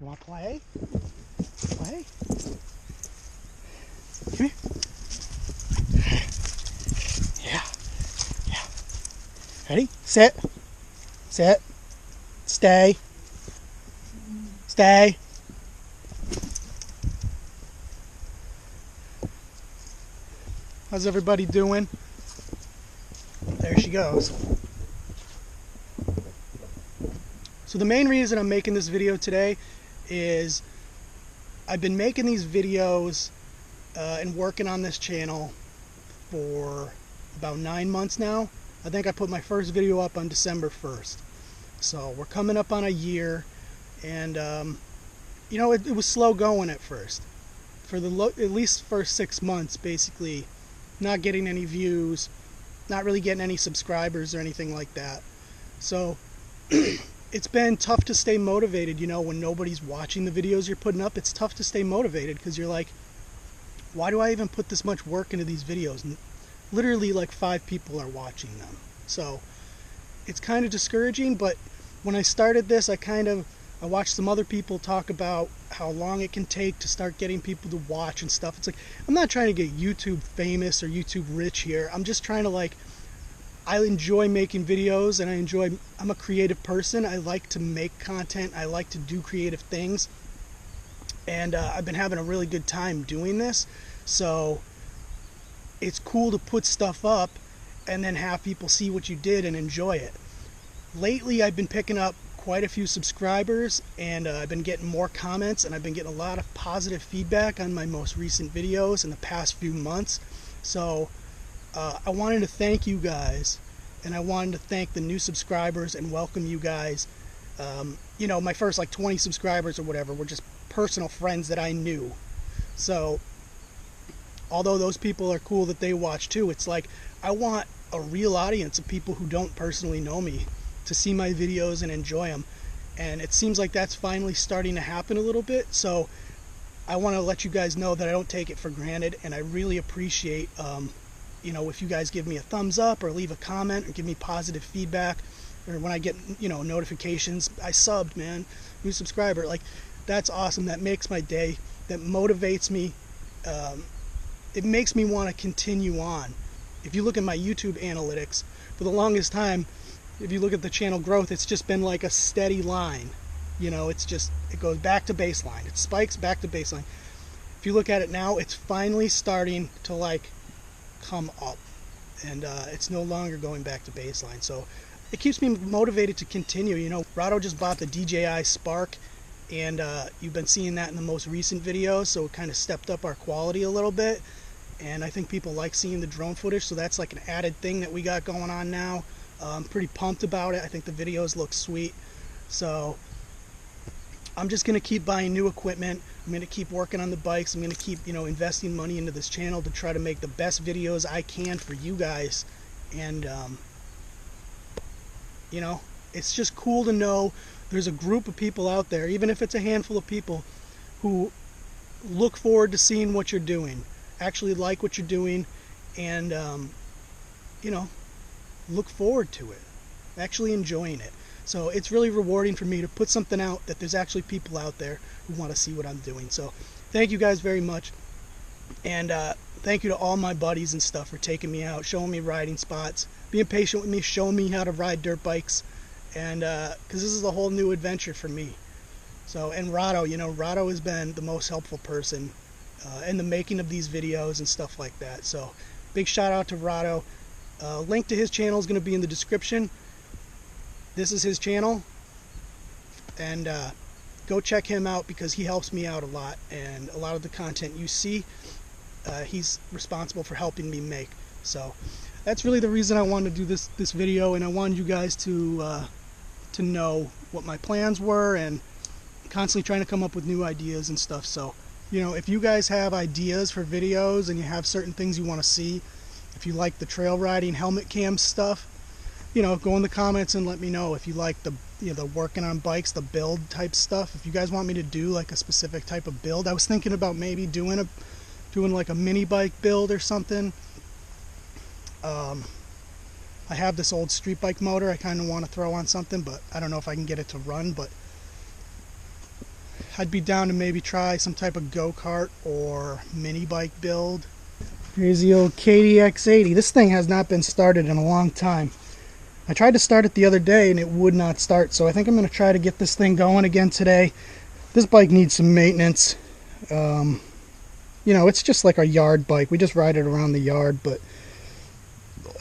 You want to play? Play? Come here. Yeah. Yeah. Ready? Sit. Sit. Stay. Stay. How's everybody doing? There she goes. So the main reason I'm making this video today is I've been making these videos and working on this channel for about 9 months now. I think I put my first video up on December 1st. So we're coming up on a year, and you know, it was slow going at first. For at least first 6 months, basically not getting any views, not really getting any subscribers or anything like that. So it's been tough to stay motivated, you know, when nobody's watching the videos you're putting up. It's tough to stay motivated because you're like, why do I even put this much work into these videos? And literally like 5 people are watching them. So it's kind of discouraging, but when I started this, I watched some other people talk about how long it can take to start getting people to watch and stuff. It's like, I'm not trying to get YouTube famous or YouTube rich here. I'm just trying to, like, I enjoy making videos, and I'm a creative person. I like to make content. I like to do creative things. And I've been having a really good time doing this. So it's cool to put stuff up and then have people see what you did and enjoy it. Lately, I've been picking up quite a few subscribers, and I've been getting more comments, and I've been getting a lot of positive feedback on my most recent videos in the past few months. So I wanted to thank you guys, and I wanted to thank the new subscribers and welcome you guys. You know, my first like 20 subscribers or whatever were just personal friends that I knew. So although those people are cool that they watch too, it's like I want a real audience of people who don't personally know me to see my videos and enjoy them. And it seems like that's finally starting to happen a little bit. So I want to let you guys know that I don't take it for granted, and I really appreciate you know, if you guys give me a thumbs up or leave a comment or give me positive feedback, or when I get, you know, notifications, I subbed, man, new subscriber. Like, that's awesome. That makes my day. That motivates me. It makes me want to continue on. If you look at my YouTube analytics, for the longest time, if you look at the channel growth, it's just been like a steady line. You know, it goes back to baseline. It spikes back to baseline. If you look at it now, it's finally starting to like come up, and it's no longer going back to baseline. So it keeps me motivated to continue. You know, Rodo just bought the DJI Spark, and you've been seeing that in the most recent videos, so it kind of stepped up our quality a little bit, and I think people like seeing the drone footage, so that's like an added thing that we got going on now. I'm pretty pumped about it. I think the videos look sweet. So I'm just going to keep buying new equipment. I'm going to keep working on the bikes. I'm going to keep, you know, investing money into this channel to try to make the best videos I can for you guys. And, you know, it's just cool to know there's a group of people out there, even if it's a handful of people, who look forward to seeing what you're doing, actually like what you're doing, and, you know, look forward to it, actually enjoying it. So it's really rewarding for me to put something out that there's actually people out there who want to see what I'm doing. So thank you guys very much, and thank you to all my buddies and stuff for taking me out, showing me riding spots, being patient with me, showing me how to ride dirt bikes, and because this is a whole new adventure for me. So, and Rodo, you know, Rodo has been the most helpful person in the making of these videos and stuff like that. So big shout out to Rodo. Link to his channel is going to be in the description. This is his channel, and go check him out because he helps me out a lot, and a lot of the content you see, he's responsible for helping me make. So that's really the reason I wanted to do this video, and I wanted you guys to know what my plans were, and constantly trying to come up with new ideas and stuff. So, you know, if you guys have ideas for videos and you have certain things you want to see, if you like the trail riding helmet cam stuff, you know, go in the comments and let me know. If you like the, you know, the working on bikes, the build type stuff, if you guys want me to do like a specific type of build, I was thinking about maybe doing like a mini bike build or something. I have this old street bike motor I kind of want to throw on something, but I don't know if I can get it to run. But I'd be down to maybe try some type of go-kart or mini bike build. Here's the old KDX80. This thing has not been started in a long time. I tried to start it the other day and it would not start, so I think I'm going to try to get this thing going again today. This bike needs some maintenance. You know, it's just like a yard bike. We just ride it around the yard, but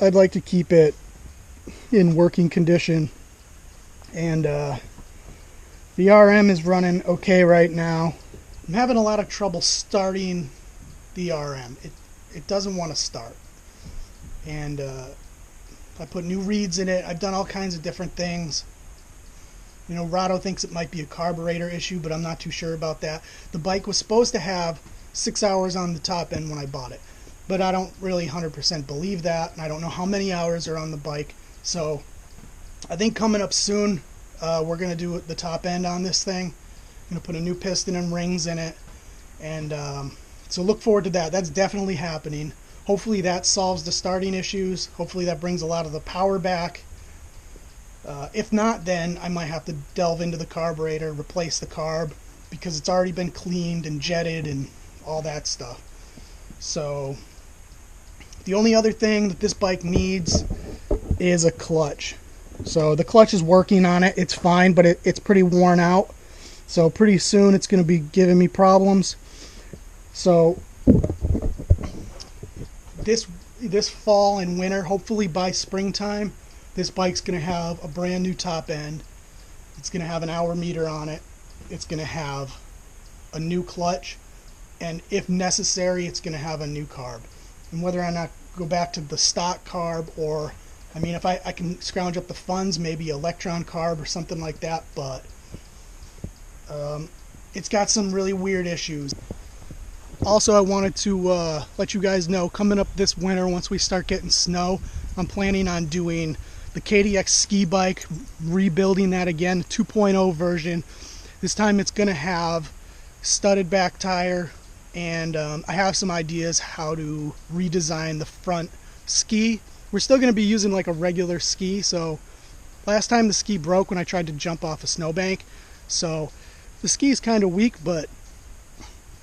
I'd like to keep it in working condition. And the RM is running okay right now. I'm having a lot of trouble starting the RM. It doesn't want to start. And I put new reeds in it. I've done all kinds of different things. You know, Rodo thinks it might be a carburetor issue, but I'm not too sure about that. The bike was supposed to have 6 hours on the top end when I bought it, but I don't really 100% believe that, and I don't know how many hours are on the bike. So I think coming up soon, we're going to do the top end on this thing. I'm going to put a new piston and rings in it, and so look forward to that. That's definitely happening. Hopefully that solves the starting issues. Hopefully that brings a lot of the power back. If not, then I might have to delve into the carburetor, replace the carb, because it's already been cleaned and jetted and all that stuff. So the only other thing that this bike needs is a clutch. So the clutch is working on it. It's fine, but it's pretty worn out. So pretty soon it's going to be giving me problems. So this fall and winter, hopefully by springtime, this bike's going to have a brand new top end. It's going to have an hour meter on it. It's going to have a new clutch, and if necessary, it's going to have a new carb. And whether or not go back to the stock carb, or I mean, if I can scrounge up the funds, maybe electron carb or something like that, but it's got some really weird issues. Also, I wanted to let you guys know, coming up this winter, once we start getting snow, I'm planning on doing the KDX ski bike, rebuilding that again, 2.0 version. This time it's going to have studded back tire, and I have some ideas how to redesign the front ski. We're still going to be using like a regular ski. So last time the ski broke when I tried to jump off a snowbank, so the ski's kind of weak, but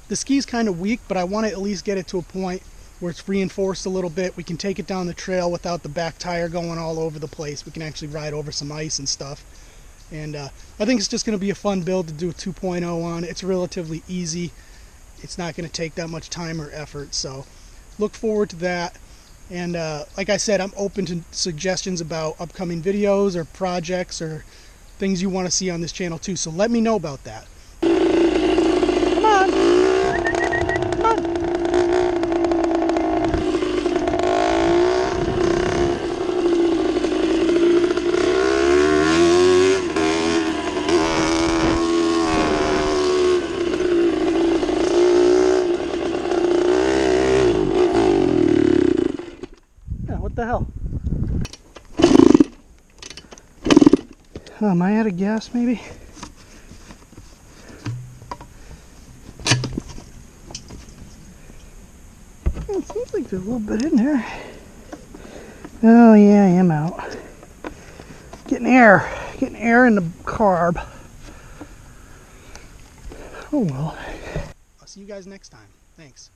I want to at least get it to a point where it's reinforced a little bit. We can take it down the trail without the back tire going all over the place. We can actually ride over some ice and stuff. And I think it's just going to be a fun build to do a 2.0 on. It's relatively easy. It's not going to take that much time or effort. So look forward to that. And like I said, I'm open to suggestions about upcoming videos or projects or things you want to see on this channel too. So let me know about that. Come on. Come on. What the hell? Oh, am I out of gas maybe? It seems like there's a little bit in there. Oh yeah, I am out. Getting air in the carb. Oh well. I'll see you guys next time. Thanks.